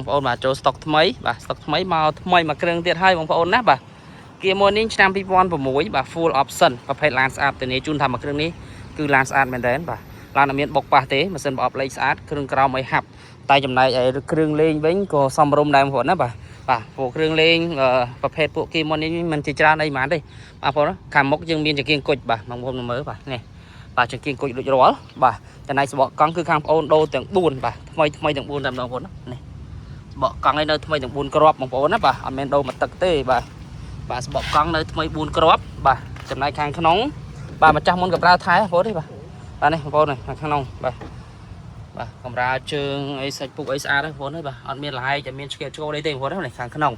បងប្អូនបាទចូលស្តុកថ្មីបាទស្តុកថ្មីមកថ្មីមួយគ្រឿងទៀតហើយបងប្អូនណាបាទគៀមួយនេះឆ្នាំ 2006 បាទ full option ប្រភេទឡានស្អាតទៅនេះជូនថាមួយគ្រឿងនេះគឺឡានស្អាតមែនទែនបាទឡានអត់មានបុកប៉ះទេម៉ាស៊ីនប្រអប់លេខស្អាតគ្រឿងក្រោមអីហាប់តែចំណែកឯគ្រឿងលេងវិញក៏សមរម្យដែរបងប្អូនណាបាទពួកគ្រឿងលេងប្រភេទពួកគីមួយនេះមិនជាច្រើនអីហ្មងទេបងប្អូនខាងមុខយើងមានចង្គៀងគុជបាទបងប្អូនមើលបាទនេះបាទចង្គៀងគុជដូចរាល់បាទចំណែកសបកកង់គឺខាងប្អូនដូរទាំង4បាទថ្មីទាំង4តែម្ដងបងប្អូននេះបកកង់ឯនៅថ្មីទាំង4គ្រាប់បងប្អូនណាបាទអត់មែនដូរមកទឹកទេបាទស្បកកង់នៅថ្មី4គ្រាប់បាទចំណែកខាងក្នុងបាទម្ចាស់មុនក៏ប្រើថែបងប្អូនទេបាទនេះបងប្អូននេះខាងក្នុងបាទកំរាលជើងអីសាច់ពុកអីស្អាតហ្នឹងបងប្អូនទេបាទអត់មានលហែកអត់មានឆ្កែឆ្កោអីទេបងប្អូននេះខាងក្នុង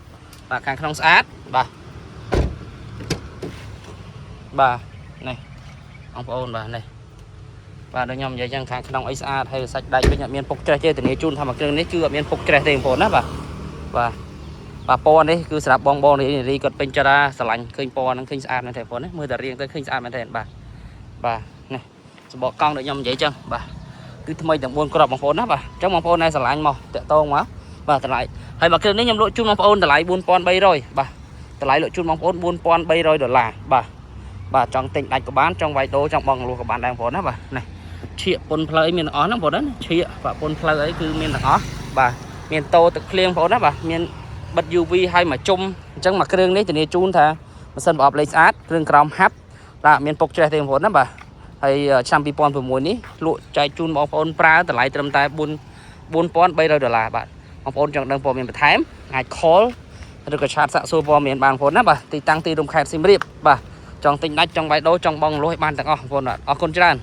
បាទខាងក្នុងស្អាតបាទនេះបងប្អូនបាទនេះបាទដូចខ្ញុំនិយាយចឹងខាងក្នុងអីស្អាតហើយសាច់ដាច់វិញអត់មានពុកច្រេះទេធានាជូនថាមួយគ្រឿងនេះគឺអត់មានពុកច្រេះទេបងប្អូនណាបាទពណ៌នេះគឺសម្រាប់បងនេះរីគាត់ពេញចិត្តស្រឡាញ់ឃើញពណ៌ហ្នឹងឃើញស្អាតមែនទេបងប្អូនណាមើលតែរៀងទៅឃើញស្អាតមែនទេបាទនេះសបកកង់ដូចខ្ញុំនិយាយចឹងបាទគឺថ្មីទាំង4គ្រាប់បងប្អូនណាបាទអញ្ចឹងបងប្អូនណែស្រឡាញ់មកតាក់តងមកបាទតម្លៃហើយមួយគ្រឿងនេះខ្ញុំលក់ជូនបងប្អូនតម្លៃ 4300 បាទតម្លៃលក់ជូនបងប្អូន $4,300 បាទចង់ទិញដាច់ក៏បានចង់វាយដូរចង់បងលក់ក៏បានដែរបងប្អូនណាបាទនេះឈៀកពុនផ្លូវអីមានទាំងអស់ហ្នឹងបងប្អូនណាឈៀកបាទពុនផ្លូវអីគឺមានទាំងអស់បាទមានតោទឹកភ្លៀងបងប្អូនណាបាទមានបិទ UV ឲ្យមកជុំអញ្ចឹងមួយគ្រឿងនេះធានាជូនថាម៉ាស៊ីនប្រអប់លេខស្អាតគ្រឿងក្រោមហាប់បាទមានពុកច្រេះទេបងប្អូនណាបាទហើយឆ្នាំ 2006 នេះលក់ចែកជូនបងប្អូនប្រើតម្លៃត្រឹមតែ$4,300 បាទបងប្អូនចង់ដឹងព័ត៌មានបន្ថែមអាច call ឬក៏ឆាតសាកសួរព័ត៌មានបានបងប្អូនណាបាទទីតាំងទីរួមខេត្តសៀមរាបបាទចង់ទិញដាច់ចង់វាយដូរចង់បងលុយបានទាំងអស់បងប្អូនអរគុណច្រើន